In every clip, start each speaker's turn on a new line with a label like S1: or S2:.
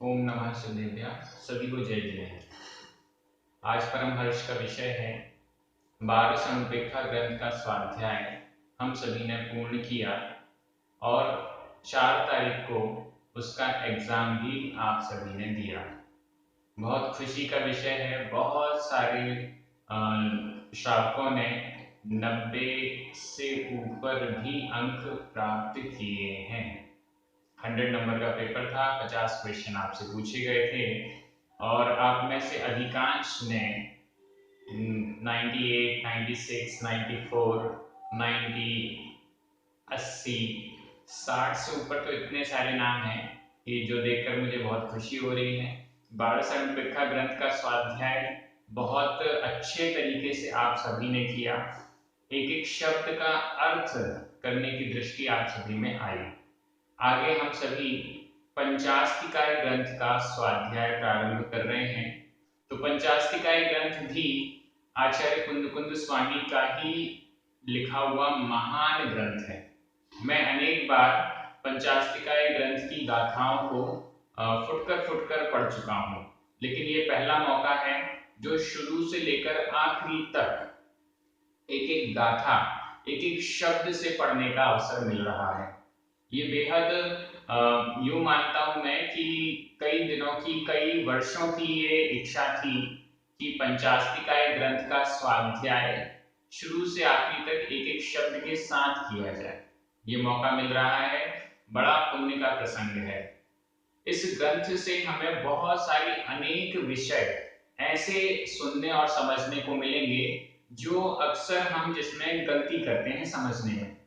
S1: ओम नमः शिवाय। सभी को जय जय। आज परम हर्ष का विषय है 12 अनुपेक्षा ग्रंथ का स्वाध्याय हम सभी ने पूर्ण किया और 4 तारीख को उसका एग्जाम भी आप सभी ने दिया। बहुत खुशी का विषय है। बहुत सारे श्रावकों ने 90 से ऊपर भी अंक प्राप्त किए हैं। 100 नंबर का पेपर था, 50 क्वेश्चन आपसे पूछे गए थे और आप में से अधिकांश ने 98, 96, 94, 90, 80, 60 से ऊपर तो इतने सारे नाम हैं कि जो देखकर मुझे बहुत खुशी हो रही है। 12 अनुपेक्षा ग्रंथ का स्वाध्याय बहुत अच्छे तरीके से आप सभी ने किया। एक एक शब्द का अर्थ करने की दृष्टि आप सभी में आई। आगे हम सभी पंचास्तिकाय ग्रंथ का स्वाध्याय प्रारंभ कर रहे हैं। तो पंचास्तिकाय ग्रंथ भी आचार्य कुंद स्वामी का ही लिखा हुआ महान ग्रंथ है। मैं अनेक बार पंचास्तिकाय ग्रंथ की गाथाओं को फुटकर पढ़ चुका हूँ, लेकिन ये पहला मौका है जो शुरू से लेकर आखिरी तक एक एक गाथा, एक एक शब्द से पढ़ने का अवसर मिल रहा है। ये बेहद यूं मानता हूं मैं कि कई दिनों की, कई वर्षों की ये इच्छा थी कि पंचास्तिकाय ग्रंथ का स्वाध्याय शुरू से आखिरी तक एक एक शब्द के साथ किया जाए। ये मौका मिल रहा है, बड़ा पुण्य का प्रसंग है। इस ग्रंथ से हमें बहुत सारी अनेक विषय ऐसे सुनने और समझने को मिलेंगे जो अक्सर हम जिसमें गलती करते हैं समझने में।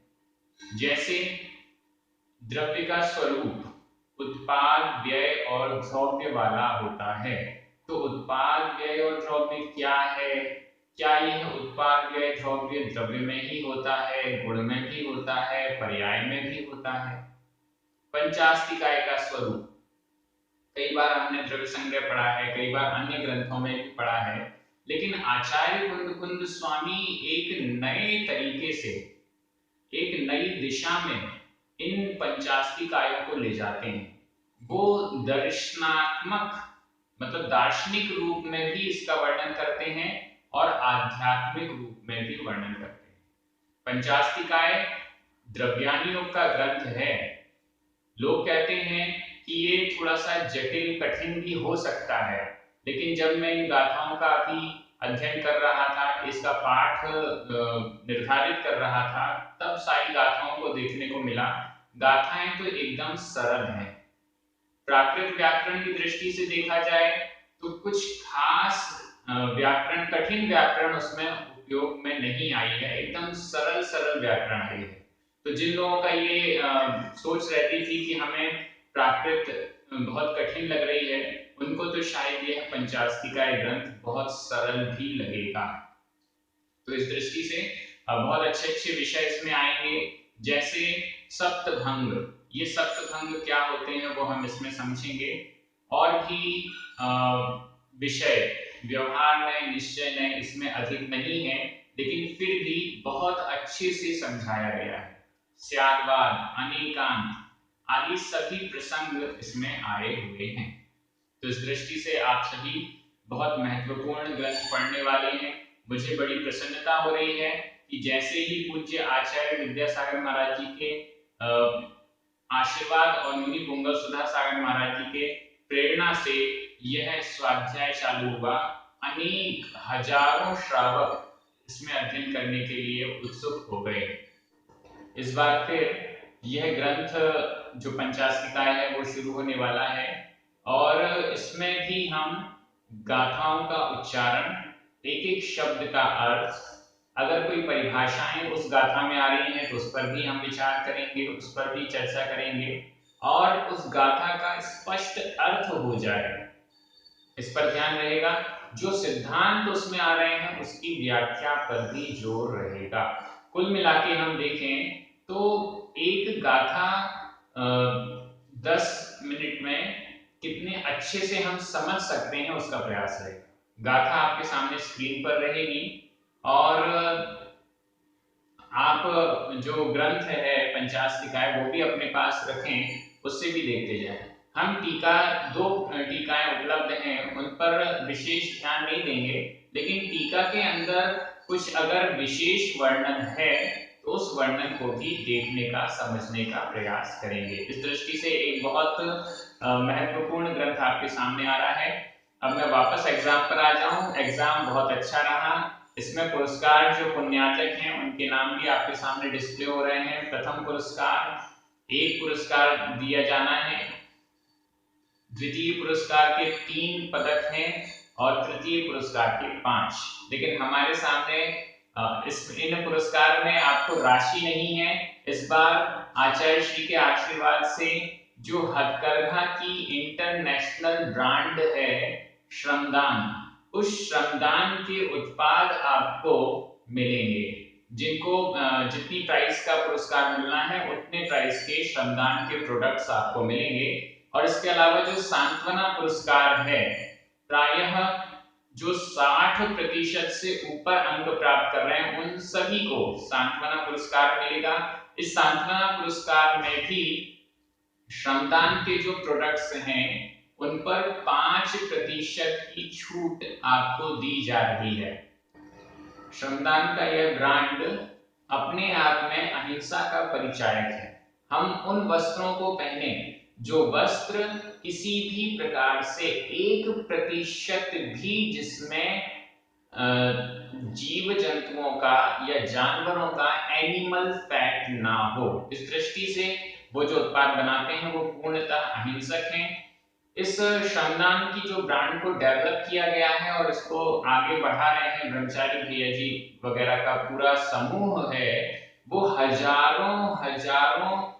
S1: जैसे द्रव्य का स्वरूप उत्पाद, व्यय और द्रव्य वाला होता है। तो उत्पाद, व्यय और द्रव्य क्या है? क्या यह उत्पाद, व्यय, द्रव्य द्रव्य में ही होता है, गुण में भी होता है, पर्याय में भी होता है? पंचास्तिकाय का स्वरूप कई बार हमने द्रव्य संग्रह पढ़ा है, कई बार अन्य ग्रंथों में भी पढ़ा है, लेकिन आचार्य कुंद स्वामी एक नए तरीके से, एक नई दिशा में इन पंचास्तिकायों को ले जाते हैं। वो दर्शनात्मक मतलब दार्शनिक रूप में भी इसका वर्णन करते हैं और आध्यात्मिक रूप में भी वर्णन करते हैं। पंचास्तिकाय द्रव्यानुयोग का ग्रंथ है। लोग कहते हैं कि ये थोड़ा सा जटिल, कठिन भी हो सकता है, लेकिन जब मैं इन गाथाओं का अभी अध्ययन कर रहा था, इसका पाठ निर्धारित कर रहा था, तब सारी गाथाओं को देखने को मिला। गाथाएं तो एकदम सरल हैं। प्राकृत व्याकरण की दृष्टि से देखा जाए तो कुछ खास व्याकरण, कठिन व्याकरण उसमें उपयोग में नहीं आई है। एकदम सरल सरल व्याकरण आई है। तो जिन लोगों का ये सोच रहती थी कि हमें प्राकृत बहुत कठिन लग रही है, उनको तो शायद यह पंचास्तिकाय ग्रंथ बहुत सरल भी लगेगा। तो इस दृष्टि से बहुत अच्छे अच्छे विषय इसमें आएंगे, जैसे सप्तभंग। ये सप्तभंग क्या होते हैं वो हम इसमें समझेंगे। और भी विषय व्यवहार में, निश्चय में इसमें अधिक नहीं है, लेकिन फिर भी बहुत अच्छे से समझाया गया है। स्यादवाद, अनेकांत आदि सभी प्रसंग इसमें आए हुए हैं। तो इस दृष्टि से आप सभी बहुत महत्वपूर्ण ग्रंथ पढ़ने वाले हैं। मुझे बड़ी प्रसन्नता हो रही है कि जैसे ही पूज्य आचार्य विद्यासागर महाराज जी के आशीर्वाद और मुनि पुंगव सुधा सागर महाराज जी के प्रेरणा से यह स्वाध्याय चालू हुआ, अनेक हजारों श्रावक इसमें अध्ययन करने के लिए उत्सुक हो गए। इस बार फिर यह ग्रंथ जो पंचास्तिकाय है वो शुरू होने वाला है और इसमें भी हम गाथाओं का उच्चारण, एक एक शब्द का अर्थ, अगर कोई परिभाषाएं उस गाथा में आ रही हैं तो उस पर भी हम विचार करेंगे, उस पर भी चर्चा करेंगे और उस गाथा का स्पष्ट अर्थ हो जाए, इस पर ध्यान रहेगा। जो सिद्धांत उसमें आ रहे हैं उसकी व्याख्या पर भी जोर रहेगा। कुल मिला के हम देखें तो एक गाथा 10 मिनट में कितने अच्छे से हम समझ सकते हैं उसका प्रयास रहेगा। गाथा आपके सामने स्क्रीन पर रहेगी और आप जो ग्रंथ है पंचास्तिकाय वो भी अपने पास रखें, उससे भी देखते जाएं। हम दो टीकाएं उपलब्ध हैं उन पर विशेष ध्यान नहीं देंगे, लेकिन टीका के अंदर कुछ अगर विशेष वर्णन है तो उस वर्णन को भी देखने का समझने का प्रयास करेंगे। इस दृष्टि से एक बहुत महत्वपूर्ण ग्रंथ आपके सामने आ रहा है। अब मैं वापस एग्जाम पर आ जाऊं। एग्जाम बहुत अच्छा रहा। इसमें पुरस्कार जो पुण्यार्जक हैं उनके नाम भी आपके सामने डिस्प्ले हो रहे हैं। प्रथम पुरस्कार 1 पुरस्कार दिया जाना है, द्वितीय पुरस्कार के 3 पदक हैं और तृतीय पुरस्कार के 5। लेकिन हमारे सामने इन पुरस्कार में आपको राशि नहीं है। इस बार आचार्य श्री के आशीर्वाद से जो हथकरघा की इंटरनेशनल ब्रांड है श्रमदान, उस श्रमदान के उत्पाद आपको मिलेंगे। जिनको जितनी प्राइस का पुरस्कार मिलना है उतने प्राइस के श्रमदान के प्रोडक्ट्स आपको मिलेंगे। और इसके अलावा जो सांत्वना पुरस्कार है, प्रायः जो 60% से ऊपर अंक प्राप्त कर रहे हैं उन सभी को सांत्वना पुरस्कार मिलेगा। इस सांत्वना पुरस्कार में भी श्रमदान के जो प्रोडक्ट्स हैं उन पर 5% की छूट आपको दी जा रही है। श्रमदान का यह ब्रांड अपने आप में अहिंसा का परिचायक है। हम उन वस्त्रों को पहने जो वस्त्र किसी भी प्रकार से 1% भी जिसमें जीव जंतुओं का या जानवरों का एनिमल फैट ना हो। इस दृष्टि से वो जो उत्पाद बनाते हैं वो पूर्णतः अहिंसक हैं। इस श्रमदान की जो ब्रांड को डेवलप किया गया है और इसको आगे बढ़ा रहे हैं ब्रह्मचारी भैया जी वगैरह का पूरा समूह है, वो हजारों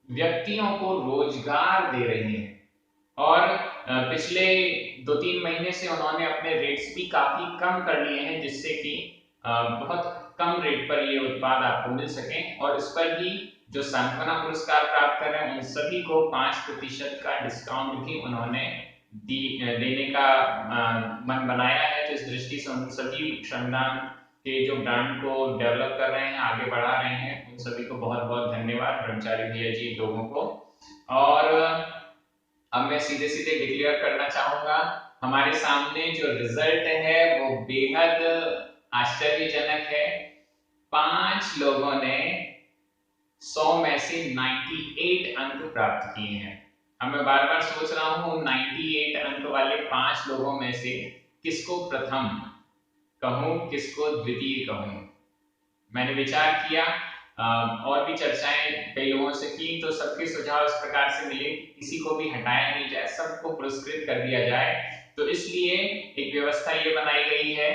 S1: व्यक्तियों को रोजगार दे रहे हैं। और पिछले 2-3 महीने से उन्होंने अपने रेट्स भी काफी कम कर लिए हैं, जिससे कि बहुत कम रेट पर ये उत्पाद आपको मिल सके। और इस पर भी जो सांत्वना पुरस्कार प्राप्त कर रहे हैं उन सभी को 5% का डिस्काउंट भी उन्होंने देने का मन बनाया है। तो इस दृष्टि से उन सभी श्रमदान के जो ब्रांड को डेवलप कर रहे हैं, आगे बढ़ा रहे हैं, उन सभी को बहुत बहुत धन्यवाद ब्रह्मचारी भैया जी लोगों को। और अब मैं सीधे सीधे डिक्लेयर करना चाहूंगा, हमारे सामने जो रिजल्ट है वो बेहद आश्चर्यजनक है। 5 लोगों ने 100 में से 98 अंक प्राप्त किए हैं। अब मैं बार बार सोच रहा हूँ 98 अंक वाले 5 लोगों में से किसको प्रथम कहूं, किसको द्वितीय कहूं। मैंने विचार किया और भी चर्चाएं कई लोगों से की, तो सबके सुझाव इस प्रकार से मिले कि किसी को भी हटाया नहीं जाए, सबको पुरस्कृत कर दिया जाए। तो इसलिए एक व्यवस्था ये बनाई गई है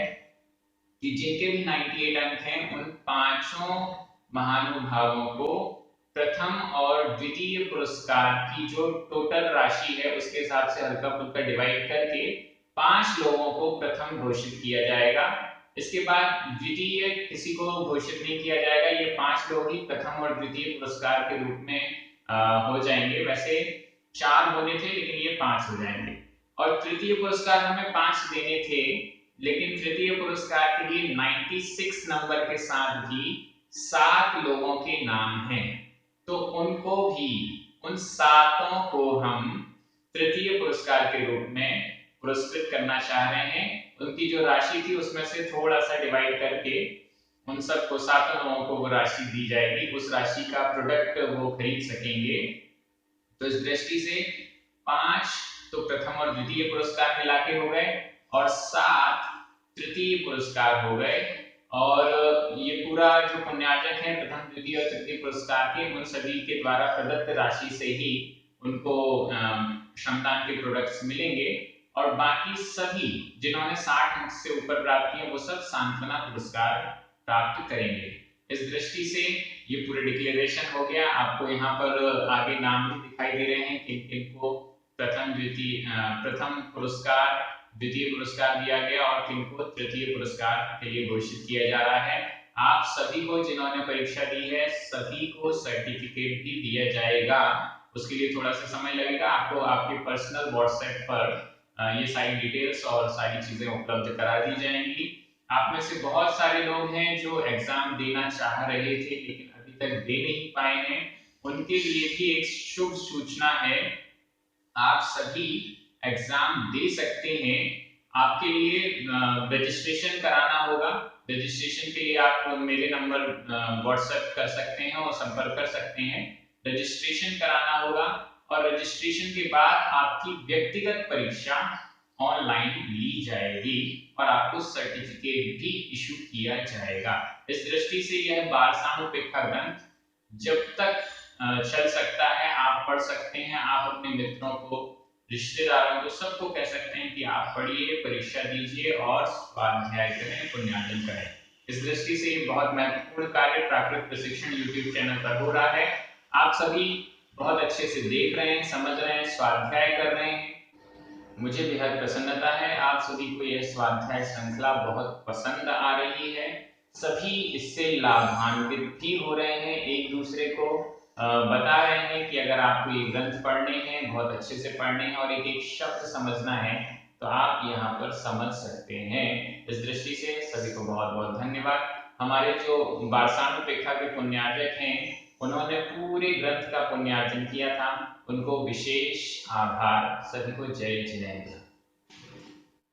S1: कि जिनके भी 98 अंक हैं उन 5 महानुभावों को प्रथम और द्वितीय पुरस्कार की जो टोटल राशि है उसके हिसाब से हल्का फुल्का डिवाइड करके 5 लोगों को प्रथम घोषित किया जाएगा। इसके बाद द्वितीय किसी को घोषित नहीं किया जाएगा। ये 5 लोग ही प्रथम और द्वितीय पुरस्कार के रूप में हो जाएंगे। वैसे 4 होने थे लेकिन ये 5 हो जाएंगे। और तृतीय पुरस्कार हमें 5 देने थे, लेकिन तृतीय पुरस्कार के लिए 96 नंबर के साथ भी 7 लोगों के नाम हैं, तो उनको भी, उन 7 को हम तृतीय पुरस्कार के रूप में पुरस्कृत करना चाह रहे हैं। उनकी जो राशि थी उसमें से थोड़ा सा डिवाइड करके उन सबको 7 लोगों को वो राशि दी जाएगी, उस राशि का प्रोडक्ट वो खरीद सकेंगे। तो इस दृष्टि से 5 तो प्रथम और द्वितीय पुरस्कार मिला के हो गए और 7 तृतीय पुरस्कार हो गए। और ये पूरा जो पुण्यार्जक है प्रथम द्वितीय और तृतीय पुरस्कार के, उन सभी के द्वारा प्रदत्त राशि से ही उनको श्रमदान के प्रोडक्ट्स मिलेंगे। और बाकी सभी जिन्होंने 60 अंक से ऊपर प्राप्त किए वो सब सांत्वना पुरस्कार प्राप्त करेंगे। इस दृष्टि से ये पूरे डिक्लेरेशन हो गया। आपको यहाँ पर आगे नाम भी दिखाई दे रहे हैं कि किनको प्रथम पुरस्कार, द्वितीय पुरस्कार दिया गया और किनको तृतीय पुरस्कार के लिए घोषित किया जा रहा है। आप सभी को जिन्होंने परीक्षा दी है सभी को सर्टिफिकेट भी दिया जाएगा। उसके लिए थोड़ा सा समय लगेगा। आपको आपके पर्सनल व्हाट्सएप पर ये सारी डिटेल्स और सारी चीजें उपलब्ध करा दी जाएंगी। आप में से बहुत सारे लोग हैं जो एग्जाम देना चाह रहे थे लेकिन अभी तक दे नहीं पाए हैं। उनके लिए भी एक शुभ सूचना है आप सभी एग्जाम दे सकते हैं। आपके लिए रजिस्ट्रेशन कराना होगा। रजिस्ट्रेशन के लिए आप मेरे नंबर व्हाट्सएप कर सकते हैं और संपर्क कर सकते हैं। रजिस्ट्रेशन कराना होगा और रजिस्ट्रेशन के बाद आपकी व्यक्तिगत परीक्षा ऑनलाइन ली जाएगी और आपको सर्टिफिकेट भी इशू किया जाएगा। इस दृष्टि से यह बालसानुपेक्षा ग्रंथ जब तक चल सकता है, आप पढ़ सकते हैं। आप अपने मित्रों को, रिश्तेदारों को, सबको कह सकते हैं कि आप पढ़िए, परीक्षा दीजिए और स्वाध्याय करें, पुण्यार्जन करें। इस दृष्टि से ये बहुत महत्वपूर्ण कार्य प्राकृत प्रशिक्षण यूट्यूब चैनल पर हो रहा है। आप सभी बहुत अच्छे से देख रहे हैं, समझ रहे हैं, स्वाध्याय कर रहे हैं। मुझे बेहद प्रसन्नता है, आप सभी को यह स्वाध्याय श्रृंखला बहुत पसंद आ रही है। सभी इससे लाभान्वित भी हो रहे हैं, एक दूसरे को बता रहे हैं कि अगर आपको ये ग्रंथ पढ़ने हैं, बहुत अच्छे से पढ़ने हैं और एक एक शब्द समझना है तो आप यहाँ पर समझ सकते हैं। इस दृष्टि से सभी को बहुत बहुत धन्यवाद। हमारे जो बालसानुपेक्षा के पुण्यार्जक हैं, उन्होंने पूरे ग्रंथ का पुण्यार्जन किया था, उनको विशेष आभार। सभी को जय जिनेंद्र।